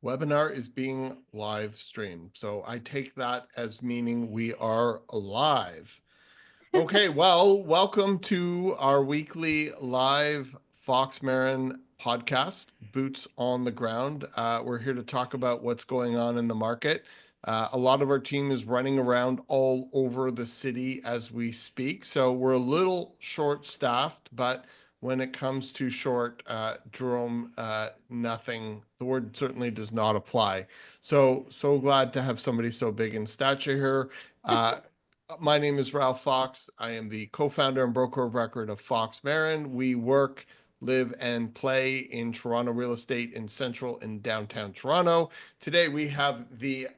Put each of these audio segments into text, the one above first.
Webinar is being live streamed. So I take that as meaning we are live. Okay, well, welcome to our weekly live Fox Marin podcast, Boots on the Ground. We're here to talk about what's going on in the market. A lot of our team is running around all over the city as we speak. So we're a little short-staffed, but when it comes to short, Jerome, nothing, the word certainly does not apply. So glad to have somebody so big in stature here. My name is Ralph Fox. I am the co-founder and broker of record of Fox Marin. We work, live, and play in Toronto real estate in central and downtown Toronto. Today we have the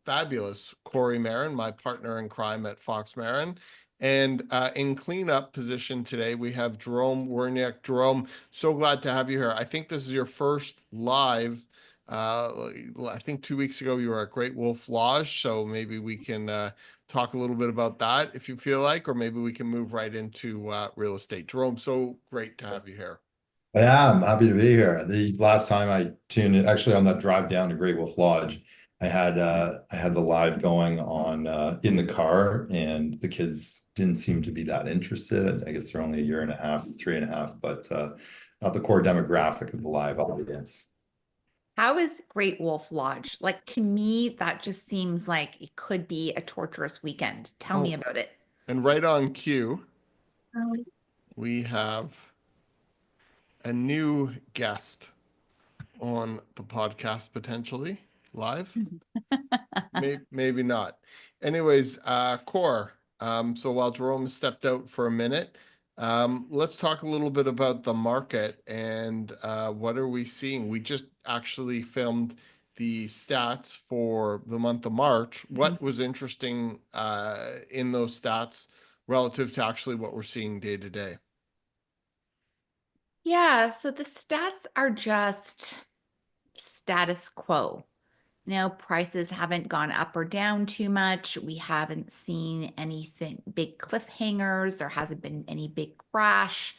fabulous Corey Marin, my partner in crime at Fox Marin. And in cleanup position today, we have Jerome Werniak. Jerome, so glad to have you here. I think this is your first live. I think 2 weeks ago you were at Great Wolf Lodge, so maybe we can talk a little bit about that if you feel like, or maybe we can move right into real estate. Jerome, so great to have you here. Yeah, I'm happy to be here. The last time I tuned in, actually on that drive down to Great Wolf Lodge, I had the live going on in the car, and the kids didn't seem to be that interested. I guess they're only a year and a half, 3.5, but not the core demographic of the live audience. How is Great Wolf Lodge? Like, to me, that just seems like it could be a torturous weekend. Tell me about it. And right on cue, we have a new guest on the podcast potentially live. Maybe not. Anyways, Core. So while Jerome stepped out for a minute, let's talk a little bit about the market and what are we seeing? We just actually filmed the stats for the month of March. What was interesting in those stats relative to actually what we're seeing day to day? Yeah, so the stats are just status quo. Prices haven't gone up or down too much. We haven't seen anything big cliffhangers. There hasn't been any big crash.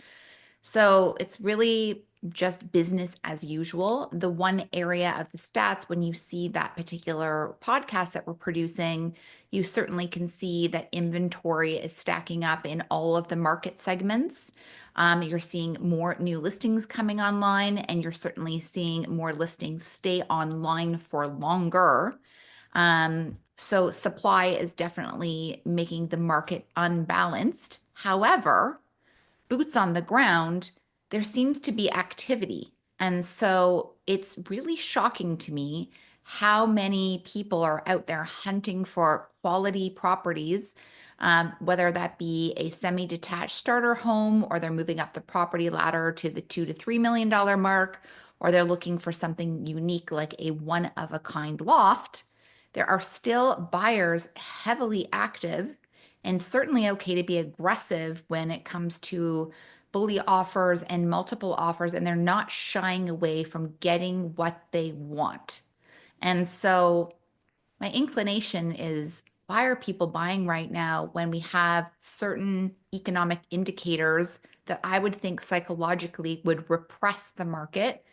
So it's really just business as usual. The one area of the stats, when you see that particular podcast that we're producing, you certainly can see that inventory is stacking up in all of the market segments. You're seeing more new listings coming online, and you're certainly seeing more listings stay online for longer. So supply is definitely making the market unbalanced. However, boots on the ground, there seems to be activity. And so it's really shocking to me how many people are out there hunting for quality properties, whether that be a semi-detached starter home, or they're moving up the property ladder to the $2 to $3 million mark, or they're looking for something unique like a one-of-a-kind loft. There are still buyers heavily active, and certainly okay to be aggressive when it comes to bully offers and multiple offers, and they're not shying away from getting what they want. And so my inclination is, why are people buying right now when we have certain economic indicators that I would think psychologically would repress the market,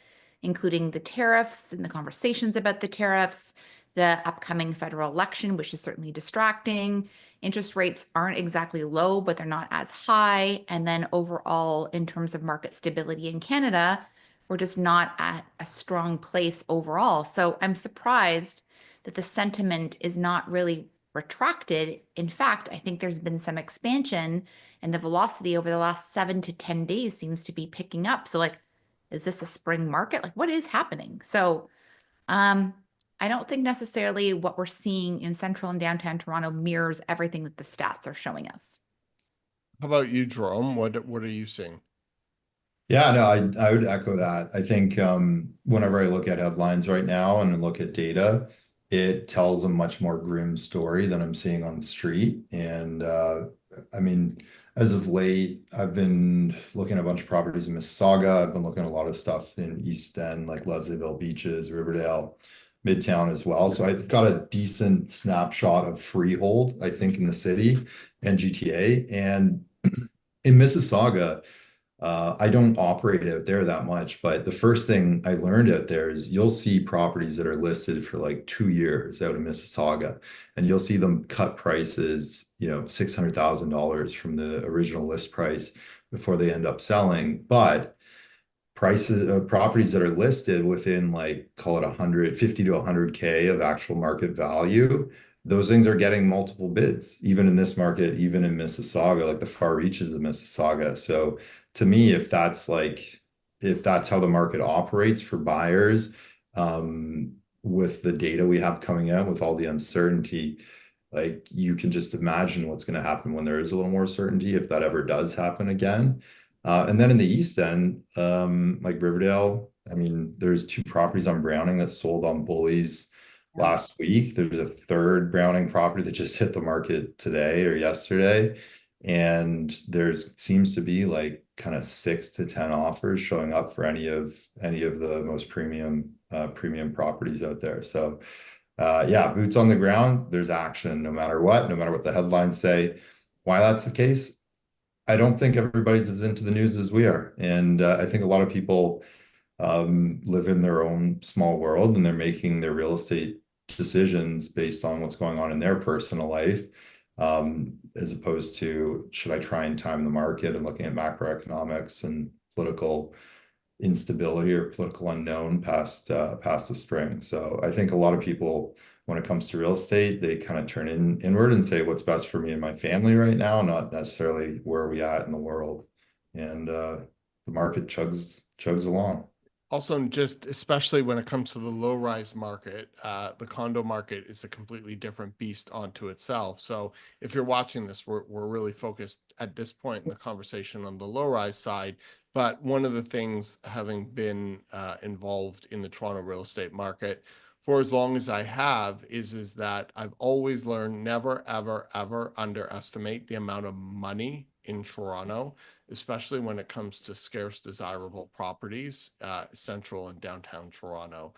including the tariffs and the conversations about the tariffs, the upcoming federal election, which is certainly distracting. Interest rates aren't exactly low, but they're not as high. And then overall, in terms of market stability in Canada, we're just not at a strong place overall. So I'm surprised that the sentiment is not really retracted. In fact, I think there's been some expansion, and the velocity over the last 7 to 10 days seems to be picking up. So, like, is this a spring market? Like, what is happening? So, I don't think necessarily what we're seeing in central and downtown Toronto mirrors everything that the stats are showing us. How about you, Jerome? What are you seeing? Yeah, no, I would echo that. I think whenever I look at headlines right now and look at data, it tells a much more grim story than I'm seeing on the street. And I mean, as of late, I've been looking at a bunch of properties in Mississauga. I've been looking at a lot of stuff in East End, like Leslieville Beaches, Riverdale, Midtown as well. So I've got a decent snapshot of freehold, I think, in the city and GTA. And in Mississauga, I don't operate out there that much, but the first thing I learned out there is you'll see properties that are listed for like 2 years out in Mississauga, and you'll see them cut prices, $600,000 from the original list price before they end up selling. But prices of properties that are listed within, like, call it 150 to 100K of actual market value, those things are getting multiple bids, even in this market, even in Mississauga, like the far reaches of Mississauga. So to me, if that's how the market operates for buyers, with the data we have coming out, with all the uncertainty, like, you can just imagine what's going to happen when there is a little more certainty, if that ever does happen again. And then in the East End, like Riverdale, I mean, there's 2 properties on Browning that sold on Bullies Yeah. last week. There's a third Browning property that just hit the market today or yesterday. And there's seems to be like kind of 6 to 10 offers showing up for any of the most premium properties out there. So yeah, boots on the ground, there's action no matter what the headlines say. Why that's the case, I don't think everybody's as into the news as we are. And I think a lot of people live in their own small world, and they're making their real estate decisions based on what's going on in their personal life, as opposed to, should I try and time the market, and looking at macroeconomics and political instability or political unknown past the spring. So I think a lot of people, when it comes to real estate, they kind of turn inward and say, what's best for me and my family right now, not necessarily where are we at in the world. And the market chugs along. Also, just especially when it comes to the low-rise market, the condo market is a completely different beast onto itself. So if you're watching this, we're really focused at this point in the conversation on the low-rise side. But one of the things, having been involved in the Toronto real estate market for as long as I have, is that I've always learned never, ever, ever underestimate the amount of money in Toronto, especially when it comes to scarce, desirable properties, central and downtown Toronto.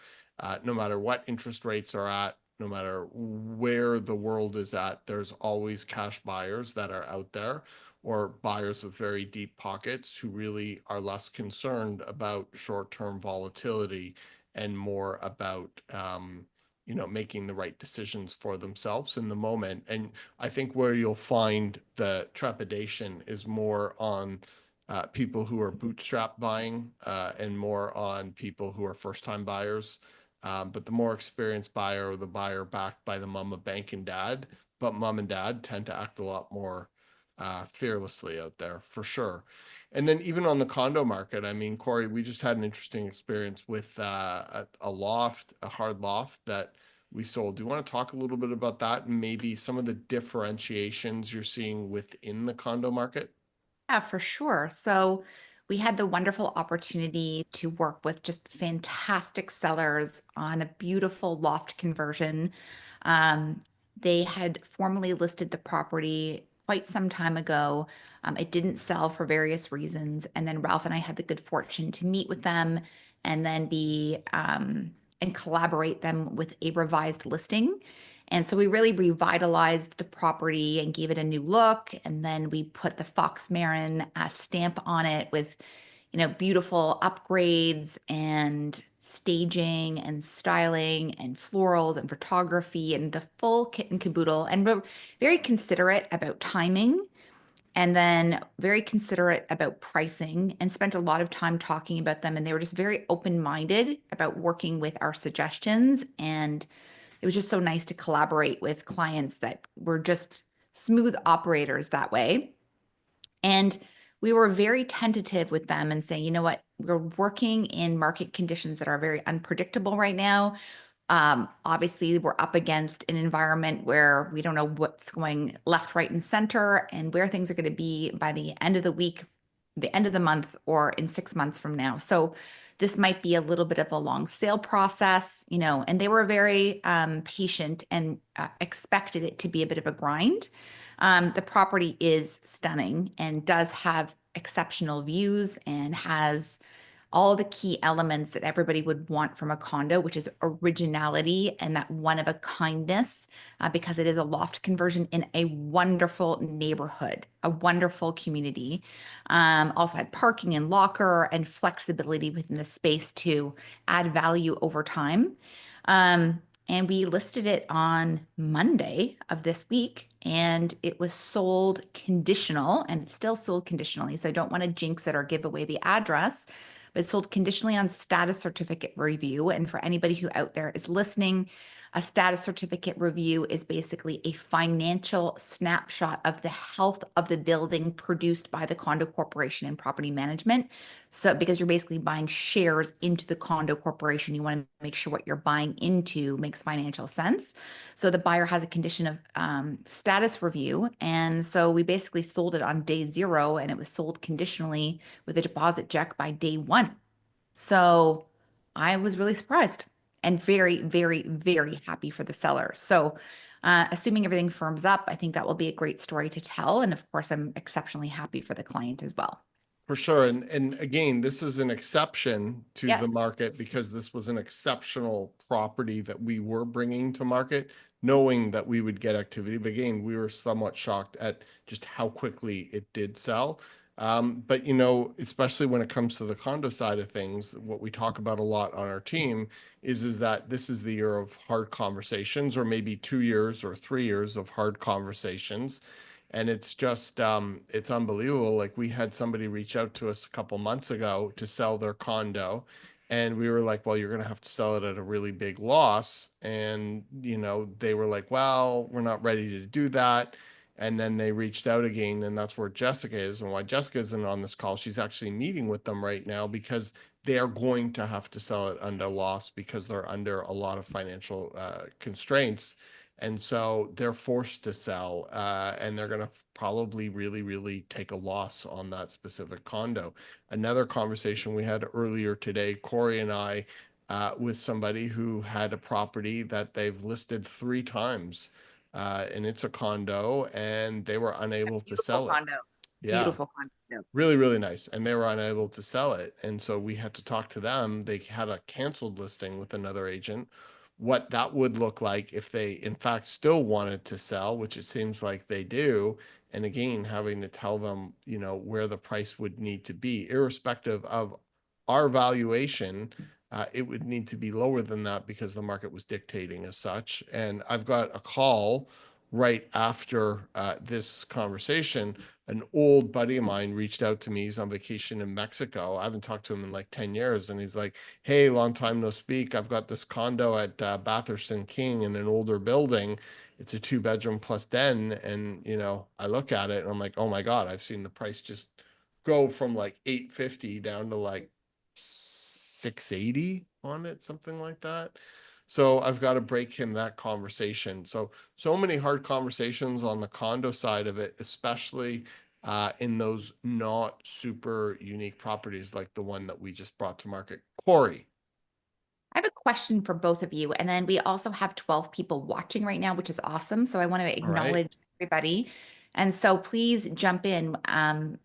No matter what interest rates are at, no matter where the world is at, there's always cash buyers that are out there, or buyers with very deep pockets who really are less concerned about short-term volatility and more about making the right decisions for themselves in the moment. And I think where you'll find the trepidation is more on people who are bootstrap buying, and more on people who are first-time buyers. But the more experienced buyer, or the buyer backed by the mama bank and dad, but mom and dad tend to act a lot more fearlessly out there for sure. And then even on the condo market, I mean, Corey, we just had an interesting experience with a loft, a hard loft that we sold. Do you want to talk a little bit about that, and maybe some of the differentiations you're seeing within the condo market? Yeah, for sure. So we had the wonderful opportunity to work with just fantastic sellers on a beautiful loft conversion. Um, they had formally listed the property quite some time ago. It didn't sell for various reasons. And then Ralph and I had the good fortune to meet with them and then be and collaborate them with a revised listing. And so we really revitalized the property and gave it a new look. And then we put the Fox Marin stamp on it with, beautiful upgrades and staging and styling and florals and photography and the full kit and caboodle. And we're very considerate about timing, and then very considerate about pricing, and spent a lot of time talking about them. And they were just very open-minded about working with our suggestions. And it was just so nice to collaborate with clients that were just smooth operators that way. And we were very tentative with them and saying, you know what, we're working in market conditions that are very unpredictable right now. Obviously, we're up against an environment where we don't know what's going left, right, and center, and where things are going to be by the end of the week, the end of the month, or in 6 months from now. So this might be a little bit of a long sale process, and they were very patient and expected it to be a bit of a grind. The property is stunning and does have exceptional views and has all the key elements that everybody would want from a condo, which is originality and that one of a kindness, because it is a loft conversion in a wonderful neighborhood, a wonderful community. Also had parking and locker and flexibility within the space to add value over time. And we listed it on Monday of this week, and it was sold conditional, and it's still sold conditionally. So I don't want to jinx it or give away the address, but it's sold conditionally on status certificate review. And for anybody who out there is listening, a status certificate review is basically a financial snapshot of the health of the building produced by the condo corporation and property management. So, because you're basically buying shares into the condo corporation, you want to make sure what you're buying into makes financial sense. So, the buyer has a condition of status review. And so, we basically sold it on day 0, and it was sold conditionally with a deposit check by day 1. So, I was really surprised and very, very, very happy for the seller. So, assuming everything firms up, I think that will be a great story to tell. And of course, I'm exceptionally happy for the client as well. For sure. And again, this is an exception to the Yes. market because this was an exceptional property that we were bringing to market, knowing that we would get activity. But again, we were somewhat shocked at just how quickly it did sell. But, especially when it comes to the condo side of things, what we talk about a lot on our team is that this is the year of hard conversations, or maybe 2 years or 3 years of hard conversations. And it's just it's unbelievable. Like, we had somebody reach out to us a couple months ago to sell their condo, and we were like, well, you're going to have to sell it at a really big loss. And they were like, well, we're not ready to do that. And then they reached out again, and that's where Jessica is. And why Jessica isn't on this call, she's actually meeting with them right now because they are going to have to sell it under loss because they're under a lot of financial constraints. And so they're forced to sell, and they're going to probably really, really take a loss on that specific condo. Another conversation we had earlier today, Corey and I, with somebody who had a property that they've listed 3 times, and it's a condo, and they were unable to Beautiful sell it. condo. Yeah, Beautiful condo. really, really nice. And they were unable to sell it. And so we had to talk to them. They had a canceled listing with another agent. What that would look like if they, in fact, still wanted to sell, which it seems like they do. And again, having to tell them, where the price would need to be, irrespective of our valuation. It would need to be lower than that because the market was dictating as such. And I've got a call right after this conversation. An old buddy of mine reached out to me. He's on vacation in Mexico. I haven't talked to him in like 10 years. And he's like, hey, long time no speak. I've got this condo at Bathurst and King in an older building. It's a 2-bedroom plus den. And, I look at it and I'm like, oh my God, I've seen the price just go from like 850 down to like 680 on it, something like that. So I've got to break him that conversation. So many hard conversations on the condo side of it, especially in those not super unique properties like the one that we just brought to market. Corey. I have a question for both of you. And then we also have 12 people watching right now, which is awesome. So I want to All right. acknowledge everybody. And so please jump in,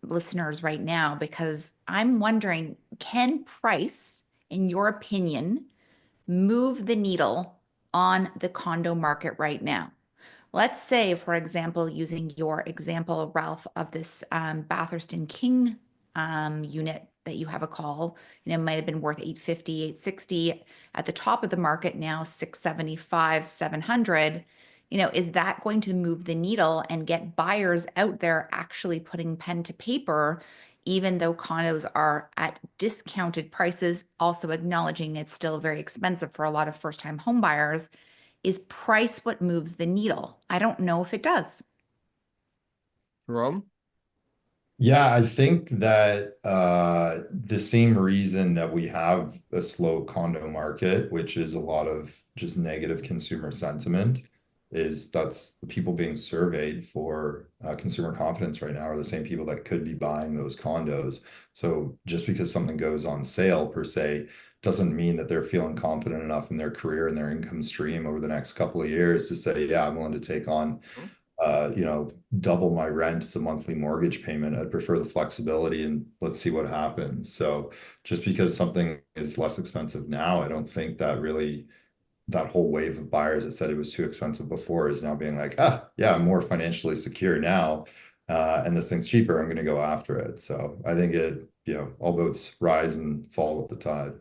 listeners, right now, because I'm wondering, can price, in your opinion, move the needle on the condo market right now? Let's say, for example, using your example, Ralph, of this Bathurst and King unit that you have a call, might have been worth 850, 860 at the top of the market, now 675, 700. Is that going to move the needle and get buyers out there actually putting pen to paper, even though condos are at discounted prices, also acknowledging it's still very expensive for a lot of first-time home buyers? Is price what moves the needle? I don't know if it does. Jerome? Yeah, I think that the same reason that we have a slow condo market, which is a lot of just negative consumer sentiment, is that's the people being surveyed for consumer confidence right now are the same people that could be buying those condos. So just because something goes on sale per se doesn't mean that they're feeling confident enough in their career and their income stream over the next couple of years to say, yeah, I'm willing to take on double my rent as a monthly mortgage payment. I'd prefer the flexibility and let's see what happens. So just because something is less expensive now, I don't think that really that whole wave of buyers that said it was too expensive before is now being like, yeah, I'm more financially secure now, and this thing's cheaper. I'm going to go after it. So I think all boats rise and fall with the tide.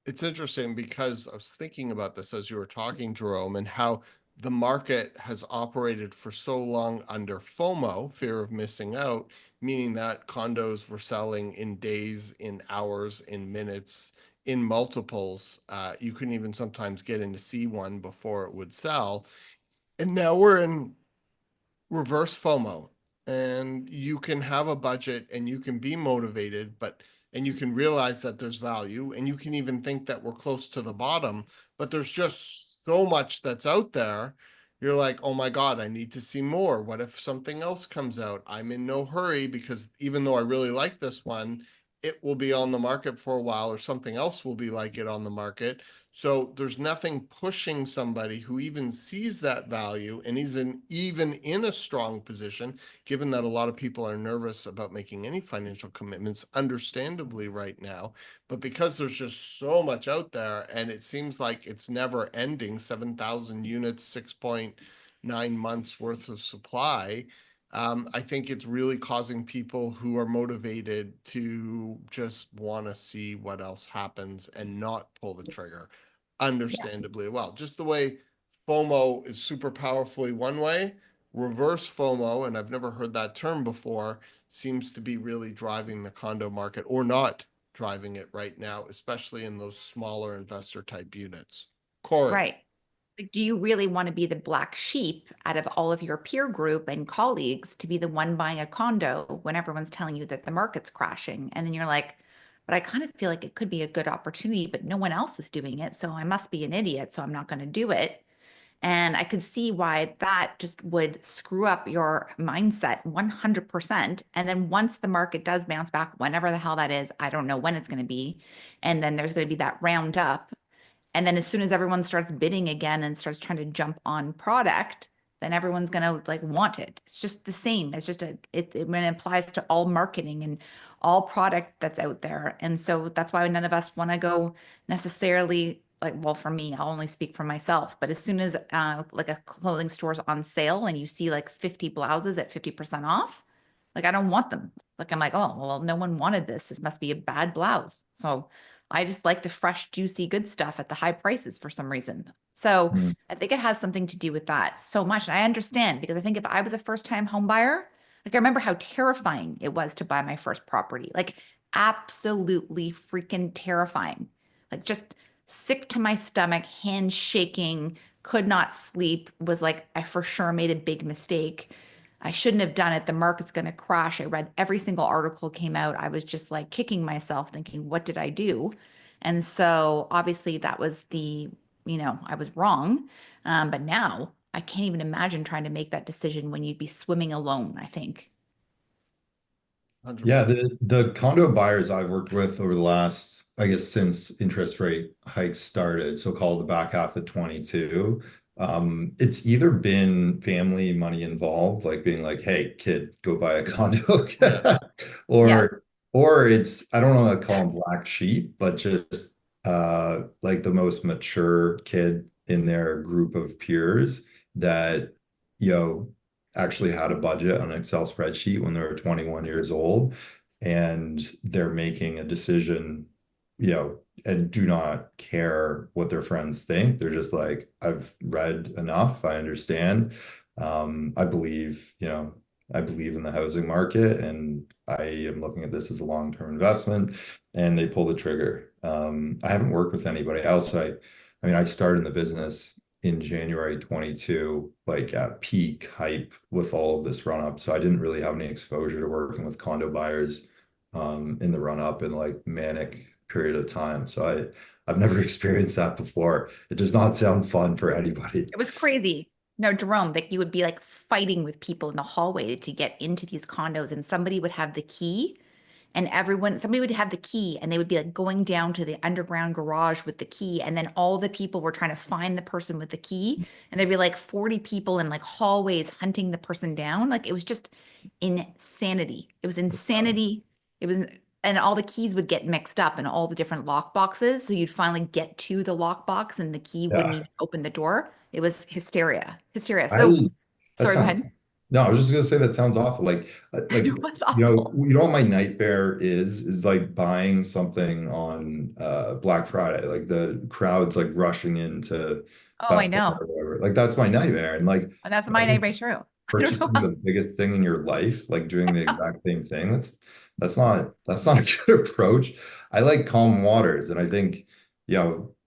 It's interesting because I was thinking about this as you were talking, Jerome, and how the market has operated for so long under FOMO, fear of missing out, meaning that condos were selling in days, in hours, in minutes, in multiples. You couldn't even sometimes get in to see one before it would sell. And now we're in reverse FOMO, and you can have a budget and you can be motivated, and you can realize that there's value, and you can even think that we're close to the bottom, but there's just so much that's out there. You're like, oh my God, I need to see more. What if something else comes out? I'm in no hurry because even though I really like this one, it will be on the market for a while, or something else will be like it on the market. So there's nothing pushing somebody who even sees that value and even in a strong position, given that a lot of people are nervous about making any financial commitments, understandably right now. But because there's just so much out there and it seems like it's never ending, 7,000 units, 6.9 months worth of supply. I think it's really causing people who are motivated to just want to see what else happens and not pull the trigger, Yeah. understandably well. Just the way FOMO is super powerfully one way, reverse FOMO, and I've never heard that term before, seems to be really driving the condo market, or not driving it right now, especially in those smaller investor type units. Corey. Right. Like, do you really want to be the black sheep out of all of your peer group and colleagues to be the one buying a condo when everyone's telling you that the market's crashing? And then you're like, but I kind of feel like it could be a good opportunity, but no one else is doing it. So I must be an idiot. So I'm not going to do it. And I could see why that just would screw up your mindset 100%. And then once the market does bounce back, whenever the hell that is, I don't know when it's going to be. And then there's going to be that round up. And then as soon as everyone starts bidding again and starts trying to jump on product, then everyone's gonna like want it. It's just the same. It's just when it applies to all marketing and all product that's out there. And so that's why none of us want to go necessarily like, well, for me, I'll only speak for myself, but as soon as like a clothing store's on sale and you see like 50 blouses at 50% off, like I don't want them. Like I'm like, oh, well, no one wanted this. This must be a bad blouse. So I just like the fresh, juicy, good stuff at the high prices for some reason. So Mm. I think it has something to do with that so much. And I understand because I think if I was a first time home buyer, like I remember how terrifying it was to buy my first property, like absolutely freaking terrifying, like just sick to my stomach, hands shaking, could not sleep, was like, I for sure made a big mistake. I shouldn't have done it. The market's going to crash. I read every single article came out. I was just like kicking myself, thinking, what did I do? And so obviously that was I was wrong. But now I can't even imagine trying to make that decision when you'd be swimming alone, I think. 100%. Yeah, the condo buyers I've worked with over the last, I guess, since interest rate hikes started, so called the back half of 22, it's either been family money involved, like being like, hey, kid, go buy a condo, Yeah. Yes. or or it's, I don't know how to call them black sheep, but just like the most mature kid in their group of peers that, you know, actually had a budget on an Excel spreadsheet when they were 21 years old, and they're making a decision, and do not care what their friends think. They're just like, I've read enough, I understand. I believe, I believe in the housing market, and I am looking at this as a long-term investment, and they pull the trigger. I haven't worked with anybody else. I mean, I started in the business in January 22, like at peak hype with all of this run up. So I didn't really have any exposure to working with condo buyers in the run up in like manic period of time. So I've never experienced that before. It does not sound fun for anybody. It was crazy. No, Jerome, like you would be like fighting with people in the hallway to get into these condos, and somebody would have the key and somebody would have the key and they would be like going down to the underground garage with the key. And then all the people were trying to find the person with the key. And there'd be like 40 people in like hallways hunting the person down. Like it was just insanity. It was insanity. It was, and all the keys would get mixed up in all the different lock boxes. So you'd finally get to the lock box and the key wouldn't Yeah. even open the door. It was hysteria, hysteria. So I that sorry, go sounds ahead. no, I was just gonna say that sounds awful. It was awful. you know what my nightmare is like buying something on Black Friday, like the crowds like rushing into Oh, I Best Buy know. or whatever. Like that's my nightmare. And like And that's I my think neighbor too. I don't know purchasing how. the biggest thing in your life, like doing the exact same thing, that's not a good approach. I like calm waters, and I think,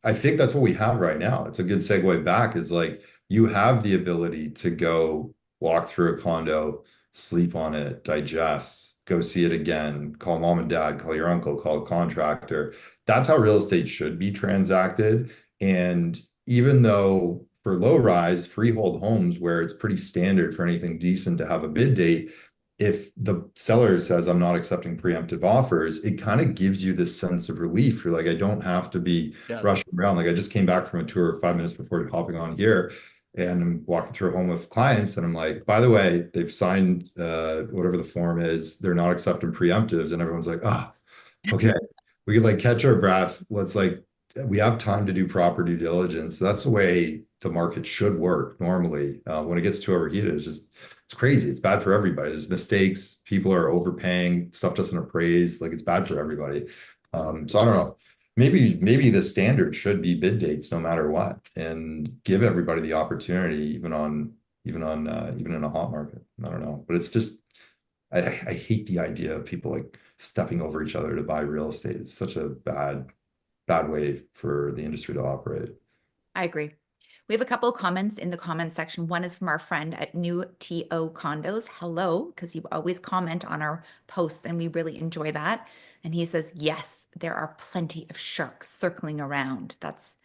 I think that's what we have right now. It's a good segue back is like you have the ability to go walk through a condo, sleep on it, digest, go see it again, call mom and dad, call your uncle, call a contractor. That's how real estate should be transacted. And even though for low rise freehold homes where it's pretty standard for anything decent to have a bid date, if the seller says I'm not accepting preemptive offers, it kind of gives you this sense of relief. You're like, I don't have to be Yes. rushing around. Like I just came back from a tour 5 minutes before hopping on here, and I'm walking through a home with clients, and I'm like, by the way, they've signed whatever the form is. They're not accepting preemptives, and everyone's like, oh, okay, we could like catch our breath. Let's like we have time to do proper due diligence. That's the way the market should work normally. When it gets too overheated, it's crazy. It's bad for everybody. There's mistakes. People are overpaying. Stuff doesn't appraise. Like it's bad for everybody. So I don't know. Maybe the standard should be bid dates no matter what, and give everybody the opportunity, even in a hot market. I don't know, but it's just I hate the idea of people like stepping over each other to buy real estate. It's such a bad way for the industry to operate. I agree. We have a couple of comments in the comment section. One is from our friend at New TO Condos. Hello, because you always comment on our posts and we really enjoy that. And he says, yes, there are plenty of sharks circling around. That's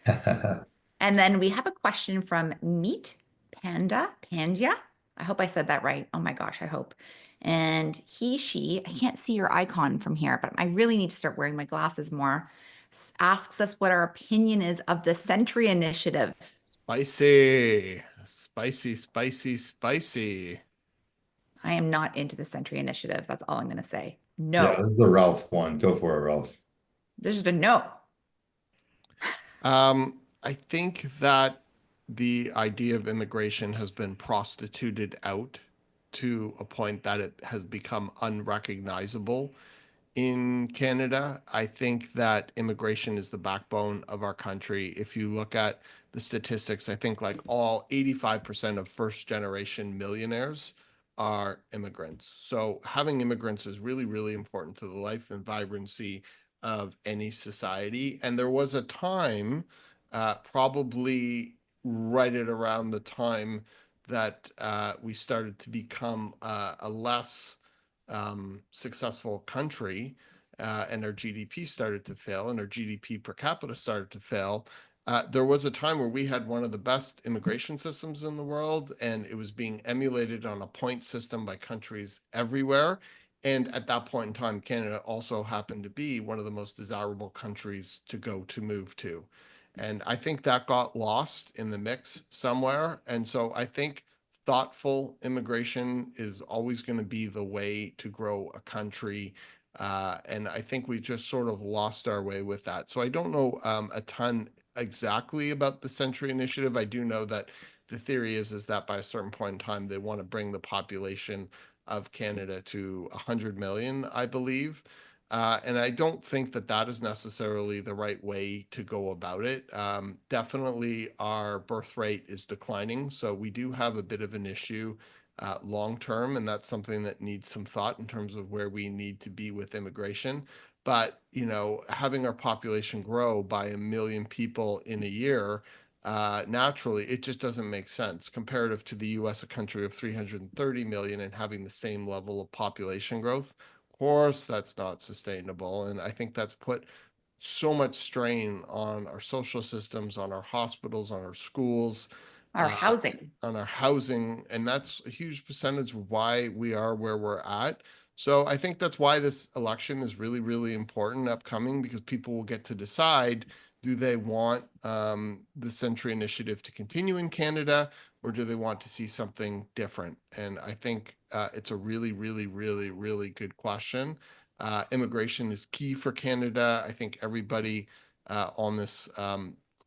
And then we have a question from Meat Panda. I hope I said that right. Oh my gosh, I hope. And I can't see your icon from here, but I really need to start wearing my glasses more. Asks us what our opinion is of the Century Initiative. Spicy, spicy, spicy, spicy. I am not into the Century Initiative. That's all I'm going to say. Yeah, No, this is a Ralph one. Go for it, Ralph. this is a no. I think that the idea of immigration has been prostituted out to a point that it has become unrecognizable in Canada. I think that immigration is the backbone of our country. If you look at the statistics, I think like all 85% of first generation millionaires are immigrants. So having immigrants is really, really important to the life and vibrancy of any society. And there was a time, probably right at around the time that we started to become a less successful country, and our GDP started to fail and our GDP per capita started to fail, there was a time where we had one of the best immigration systems in the world, and it was being emulated on a point system by countries everywhere. And at that point in time, Canada also happened to be one of the most desirable countries to move to. And I think that got lost in the mix somewhere. And so I think thoughtful immigration is always going to be the way to grow a country. And I think we just sort of lost our way with that. So I don't know a ton exactly about the Century Initiative. I do know that the theory is that by a certain point in time, they want to bring the population of Canada to 100 million, I believe. And I don't think that that is necessarily the right way to go about it. Definitely, our birth rate is declining, so we do have a bit of an issue long term, and that's something that needs some thought in terms of where we need to be with immigration. But having our population grow by 1 million people in a year, naturally, it just doesn't make sense comparative to the U.S., a country of 330 million, and having the same level of population growth. Course that's not sustainable. And I think that's put so much strain on our social systems, on our hospitals, on our schools, Our uh, housing. on our housing. And that's a huge percentage of why we are where we're at. So I think that's why this election is really, really important upcoming, because people will get to decide, do they want the Century Initiative to continue in Canada, or do they want to see something different? And I think it's a really, really, really, really good question. Immigration is key for Canada. I think everybody on this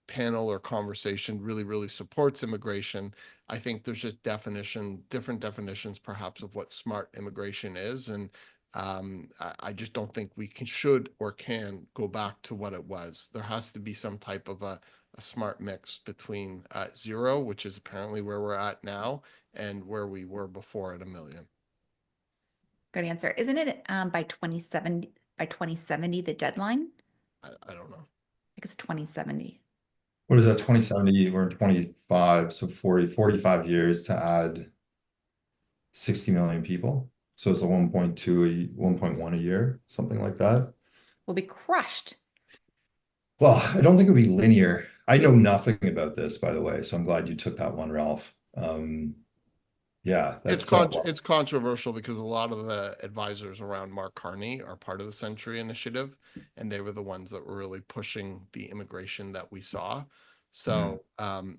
panel or conversation really, really supports immigration. I think there's just different definitions perhaps of what smart immigration is. And I just don't think we should or can go back to what it was. There has to be some type of a smart mix between zero, which is apparently where we're at now, and where we were before at 1 million. Good answer. Isn't it by 2070 the deadline? I don't know. I think it's 2070. What is that, 2070? We're in 25, so 45 years to add 60 million people. So it's a 1.2, 1.1 a year, something like that. We'll be crushed. Well, I don't think it would be linear. I know nothing about this, by the way, so I'm glad you took that one, Ralph. Yeah, that's It's controversial because a lot of the advisors around Mark Carney are part of the Century Initiative, and they were the ones that were really pushing the immigration that we saw. So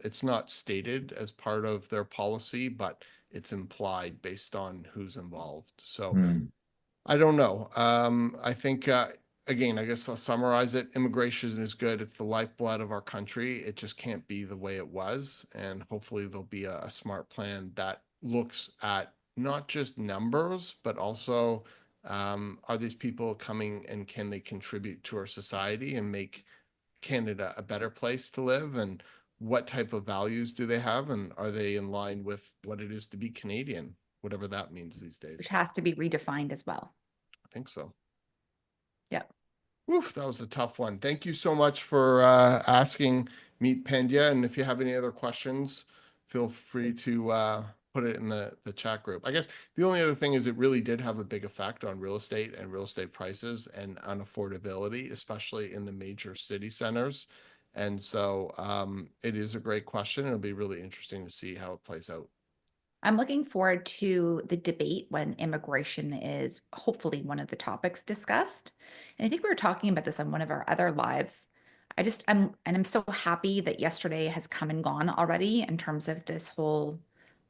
it's not stated as part of their policy, but it's implied based on who's involved. So I don't know. I think again, I guess I'll summarize it. Immigration is good. It's the lifeblood of our country. It just can't be the way it was. And hopefully there'll be a smart plan that looks at not just numbers, but also are these people coming and can they contribute to our society and make Canada a better place to live? And what type of values do they have? And are they in line with what it is to be Canadian, whatever that means these days? Which has to be redefined as well. I think so. Yeah. Oof, that was a tough one. Thank you so much for asking Meet Pandya. And if you have any other questions, feel free to put it in the chat group. I guess the only other thing is it really did have a big effect on real estate and real estate prices and on affordability, especially in the major city centers. And so it is a great question. It'll be really interesting to see how it plays out. I'm looking forward to the debate when immigration is hopefully one of the topics discussed. And I think we were talking about this on one of our other lives. I'm so happy that yesterday has come and gone already in terms of this whole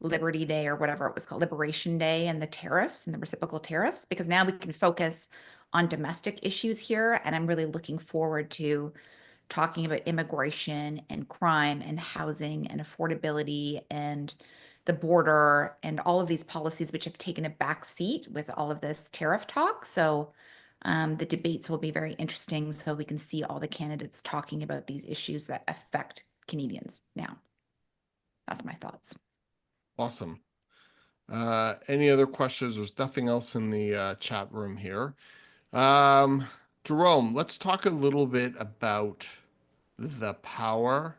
Liberty Day or whatever it was called, Liberation Day, and the tariffs and the reciprocal tariffs, because now we can focus on domestic issues here. And I'm really looking forward to talking about immigration and crime and housing and affordability and the border and all of these policies which have taken a back seat with all of this tariff talk. So the debates will be very interesting so we can see all the candidates talking about these issues that affect Canadians now. That's my thoughts. Awesome. Any other questions? There's nothing else in the chat room here. Jerome, let's talk a little bit about the power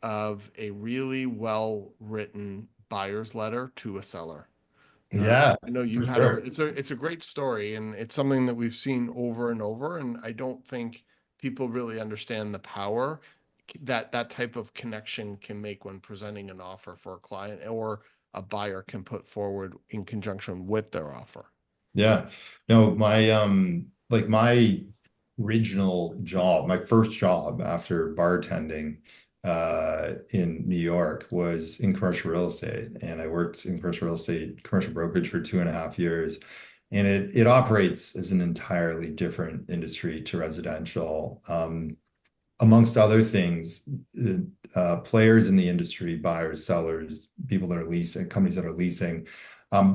of a really well-written buyer's letter to a seller. Yeah, I know you for had sure. it's a great story, and it's something that we've seen over and over, and I don't think people really understand the power that that type of connection can make when presenting an offer for a client or a buyer can put forward in conjunction with their offer. Yeah. No, my original job, my first job after bartending in New York was in commercial real estate. And I worked in commercial real estate, commercial brokerage for 2.5 years. And it operates as an entirely different industry to residential. Amongst other things, players in the industry, buyers, sellers, people that are leasing, companies that are leasing,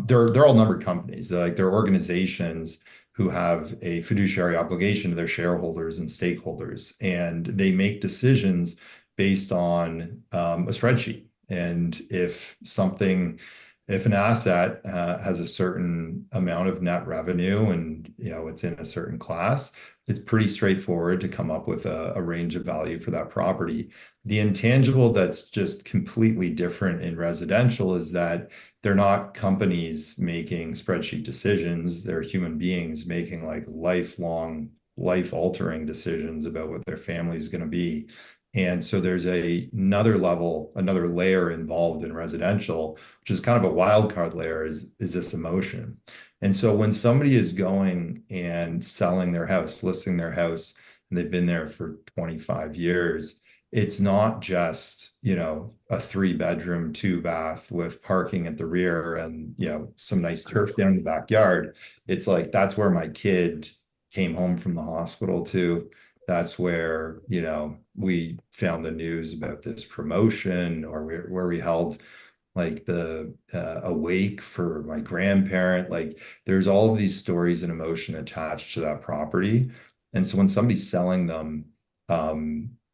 they're all numbered companies. They're organizations who have a fiduciary obligation to their shareholders and stakeholders, and they make decisions based on a spreadsheet. And if an asset has a certain amount of net revenue and it's in a certain class, it's pretty straightforward to come up with a range of value for that property. The intangible that's just completely different in residential is that they're not companies making spreadsheet decisions. They're human beings making like lifelong, life-altering decisions about what their family is going to be. And so there's another level, another layer involved in residential, which is kind of a wild card layer, is this emotion. And so when somebody is going and selling their house, listing their house, and they've been there for 25 years, it's not just, a 3 bedroom, 2 bath with parking at the rear and, some nice turf down in the backyard. It's like, that's where my kid came home from the hospital to. That's where, we found the news about this promotion, or where we held like the a wake for my grandparent. Like, there's all of these stories and emotion attached to that property. And so when somebody's selling them,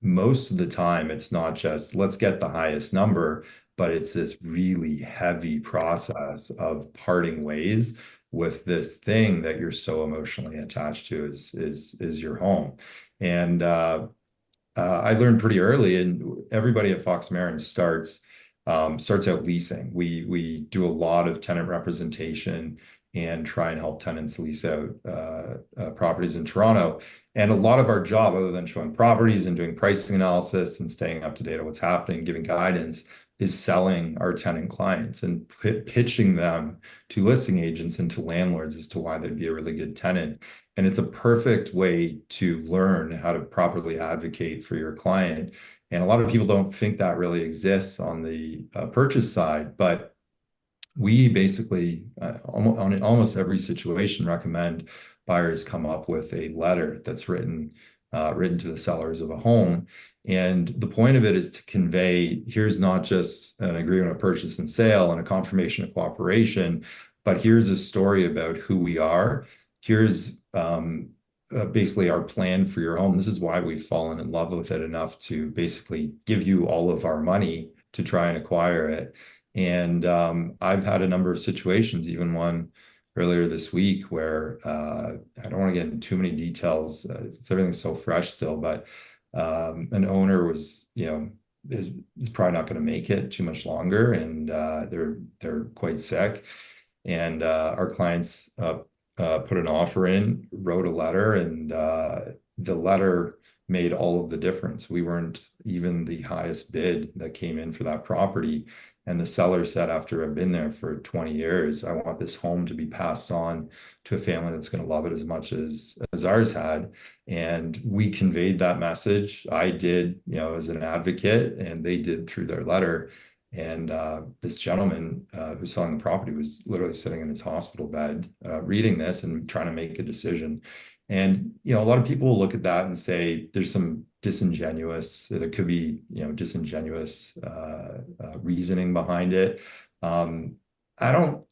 most of the time it's not just let's get the highest number, but it's this really heavy process of parting ways with this thing that you're so emotionally attached to, is your home. And I learned pretty early, and everybody at Fox Marin starts out leasing. We do a lot of tenant representation and try and help tenants lease out properties in Toronto. And a lot of our job, other than showing properties and doing pricing analysis and staying up to date on what's happening, giving guidance, is selling our tenant clients and pitching them to listing agents and to landlords as to why they'd be a really good tenant. And it's a perfect way to learn how to properly advocate for your client. And a lot of people don't think that really exists on the purchase side, but we basically, on almost every situation, recommend buyers come up with a letter that's written to the sellers of a home. And the point of it is to convey, here's not just an agreement of purchase and sale and a confirmation of cooperation, but here's a story about who we are. Here's basically our plan for your home. This is why we've fallen in love with it enough to basically give you all of our money to try and acquire it. And I've had a number of situations, even one earlier this week, where I don't want to get into too many details. Everything's so fresh still, but an owner was, is probably not going to make it too much longer, and they're quite sick. And our clients put an offer in, wrote a letter, and the letter made all of the difference. We weren't even the highest bid that came in for that property. And the seller said, after I've been there for 20 years, I want this home to be passed on to a family that's going to love it as much as ours had. And we conveyed that message. I did, as an advocate, and they did through their letter. And this gentleman who's selling the property was literally sitting in his hospital bed, reading this and trying to make a decision. And, a lot of people will look at that and say there's some there could be, disingenuous reasoning behind it. I don't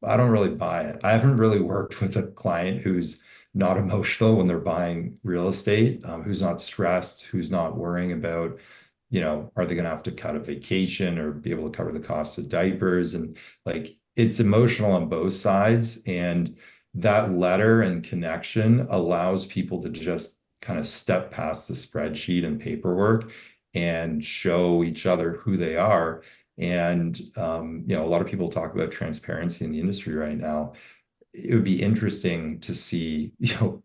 really buy it. I haven't really worked with a client who's not emotional when they're buying real estate, who's not stressed, who's not worrying about, are they going to have to cut a vacation or be able to cover the cost of diapers? And like, it's emotional on both sides. And that letter and connection allows people to just kind of step past the spreadsheet and paperwork and show each other who they are. And, a lot of people talk about transparency in the industry right now. It would be interesting to see,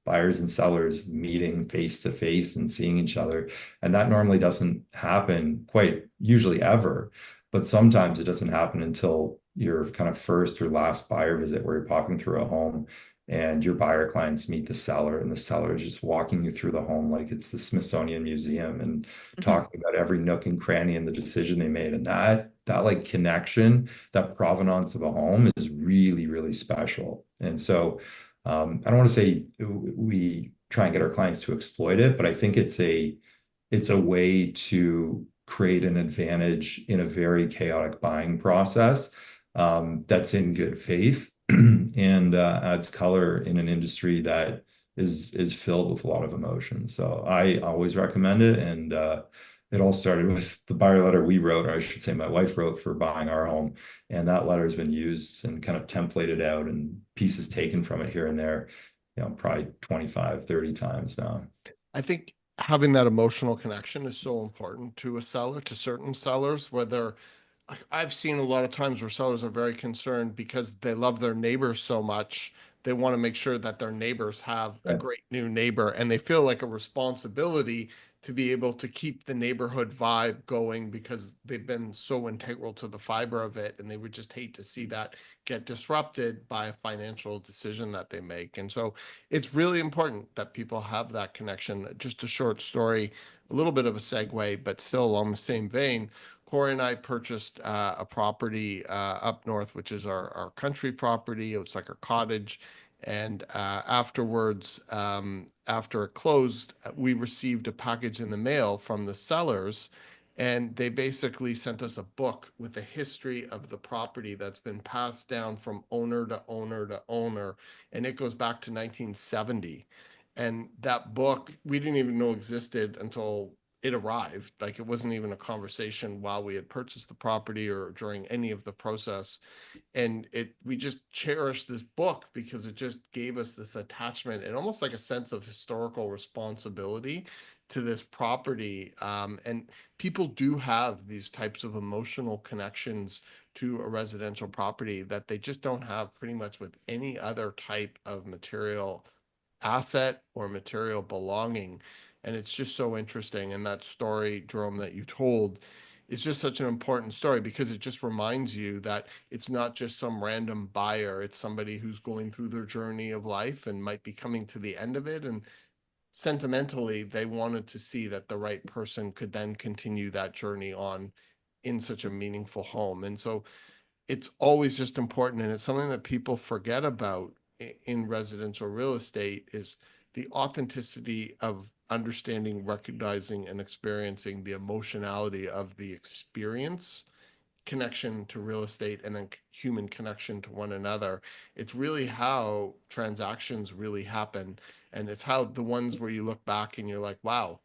buyers and sellers meeting face to face and seeing each other. And that normally doesn't happen quite usually ever, but sometimes it doesn't happen until your kind of first or last buyer visit, where you're popping through a home and your buyer clients meet the seller, and the seller is just walking you through the home like it's the Smithsonian Museum, and talking about every nook and cranny and the decision they made. And that like connection, that provenance of a home, is really, really special. And so I don't want to say we try and get our clients to exploit it, but I think it's a way to create an advantage in a very chaotic buying process, that's in good faith, and adds color in an industry that is filled with a lot of emotion. So I always recommend it. And it all started with the buyer letter we wrote, or I should say my wife wrote, for buying our home. And that letter has been used and kind of templated out and pieces taken from it here and there, probably 25, 30 times now. I think having that emotional connection is so important to a seller, to certain sellers, where I've seen a lot of times where sellers are very concerned because they love their neighbors so much. They want to make sure that their neighbors have a Right. great new neighbor, and they feel like a responsibility to be able to keep the neighborhood vibe going because they've been so integral to the fiber of it, and they would just hate to see that get disrupted by a financial decision that they make. And so it's really important that people have that connection. Just a short story, a little bit of a segue, but still along the same vein. Corey and I purchased a property up north, which is our country property. It's like our cottage. And afterwards, after it closed, we received a package in the mail from the sellers, and they basically sent us a book with the history of the property that's been passed down from owner to owner to owner, and it goes back to 1970. And that book we didn't even know existed until it arrived. Like, it wasn't even a conversation while we had purchased the property or during any of the process. And we just cherished this book because it just gave us this attachment and almost like a sense of historical responsibility to this property. And people do have these types of emotional connections to a residential property that they just don't have pretty much with any other type of material asset or material belonging. And it's just so interesting. And that story, Jerome, that you told, is just such an important story because it just reminds you that it's not just some random buyer. It's somebody who's going through their journey of life and might be coming to the end of it. And sentimentally, they wanted to see that the right person could then continue that journey on in such a meaningful home. And so it's always just important, and it's something that people forget about in residential real estate, is the authenticity of understanding, recognizing, and experiencing the emotionality of the experience, connection to real estate, and then human connection to one another. It's really how transactions really happen, and it's how the ones where you look back and you're like, wow,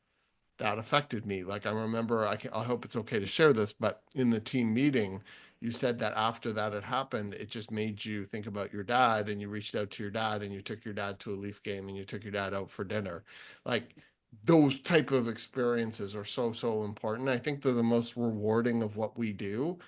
that affected me. Like, I remember, I hope it's okay to share this, but in the team meeting, you said that after that had happened, it just made you think about your dad, and you reached out to your dad, and you took your dad to a Leaf game, and you took your dad out for dinner. Like, those type of experiences are so, so important. I think they're the most rewarding of what we do,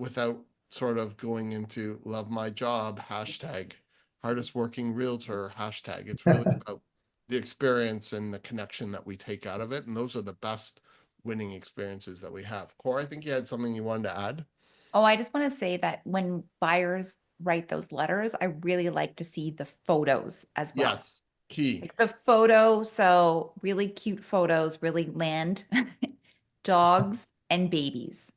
without sort of going into love my job, hashtag hardest working realtor, hashtag. It's really about the experience and the connection that we take out of it. And those are the best winning experiences that we have. Core, I think you had something you wanted to add. Oh, I just want to say that when buyers write those letters, I really like to see the photos as well. Yes, key. Like the photo, so really cute photos, really land dogs and babies.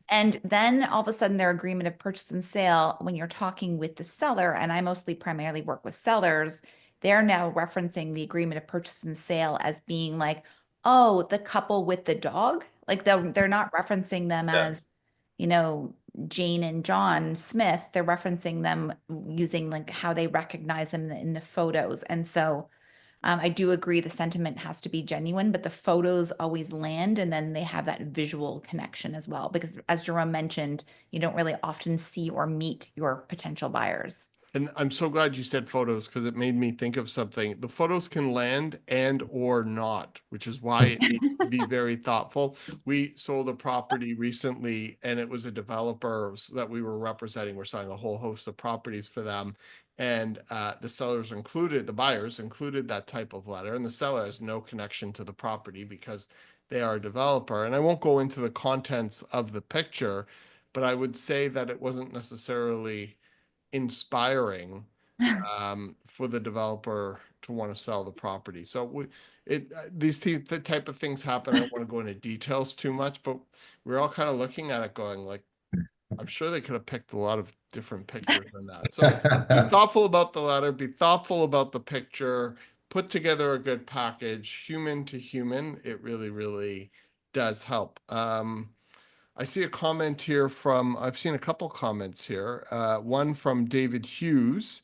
And then all of a sudden, their agreement of purchase and sale, when you're talking with the seller, and I mostly primarily work with sellers, they're now referencing the agreement of purchase and sale as being like, oh, the couple with the dog. Like they're not referencing them Yeah. as, you know, Jane and John Smith. They're referencing them using like how they recognize them in the photos. And so I do agree the sentiment has to be genuine, but the photos always land and then they have that visual connection as well. Because as Jerome mentioned, you don't really often see or meet your potential buyers. And I'm so glad you said photos because it made me think of something. The photos can land and or not, which is why it needs to be very thoughtful. We sold a property recently, and it was a developer that we were representing. We're selling a whole host of properties for them. And the sellers included, the buyers included that type of letter, and the seller has no connection to the property because they are a developer. And I won't go into the contents of the picture, but I would say that it wasn't necessarily inspiring for the developer to want to sell the property. So the type of things happen. I don't want to go into details too much, but we're all kind of looking at it going like, I'm sure they could have picked a lot of different pictures than that. So be thoughtful about the letter, be thoughtful about the picture, put together a good package, human to human. It really, really does help. I see a comment here I've seen a couple comments here. One from David Hughes,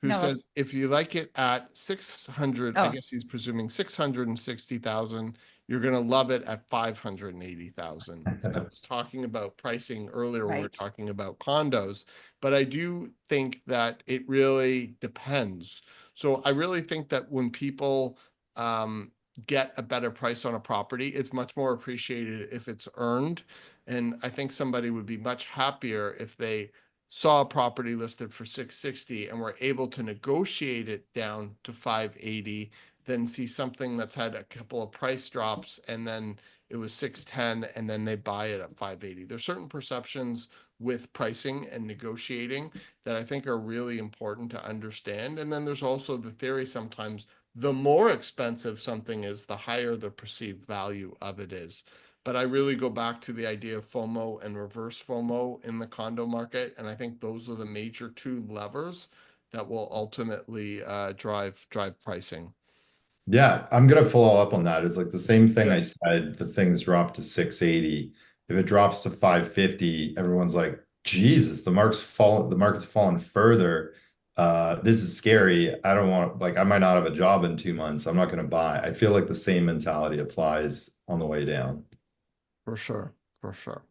who No, says, if you like it at 600, I oh, guess he's presuming 660,000, you're going to love it at 580,000. And I was talking about pricing earlier when we were right. talking about condos, but I do think that it really depends. So I really think that when people get a better price on a property, it's much more appreciated if it's earned. And I think somebody would be much happier if they saw a property listed for 660 and were able to negotiate it down to 580 than see something that's had a couple of price drops and then it was 610 and then they buy it at 580. There's certain perceptions with pricing and negotiating that I think are really important to understand. And then there's also the theory sometimes the more expensive something is, the higher the perceived value of it is. But I really go back to the idea of FOMO and reverse FOMO in the condo market. And I think those are the major two levers that will ultimately drive pricing. Yeah, I'm gonna follow up on that. It's like the same thing I Good. said, the things drop to 680. If it drops to 550, everyone's like, Jesus, the market's fallen further. This is scary. I don't want, like, I might not have a job in 2 months. I'm not gonna buy. I feel like the same mentality applies on the way down. For sure. For sure.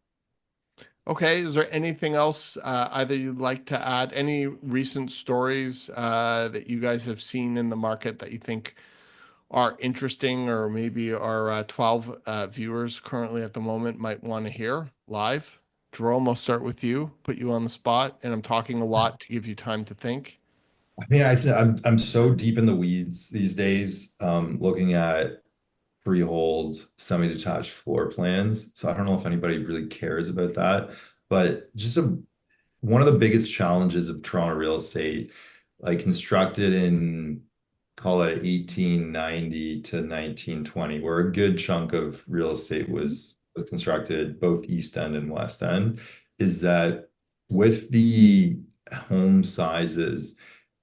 Okay, is there anything else either you'd like to add? Any recent stories that you guys have seen in the market that you think are interesting, or maybe our 12 viewers currently at the moment might want to hear live? Jerome, I'll start with you, put you on the spot, and I'm talking a lot to give you time to think. I mean, I'm so deep in the weeds these days, looking at freehold semi-detached floor plans. So I don't know if anybody really cares about that, but one of the biggest challenges of Toronto real estate, like constructed in, call it 1890 to 1920, where a good chunk of real estate was constructed both East End and West End, is that with the home sizes,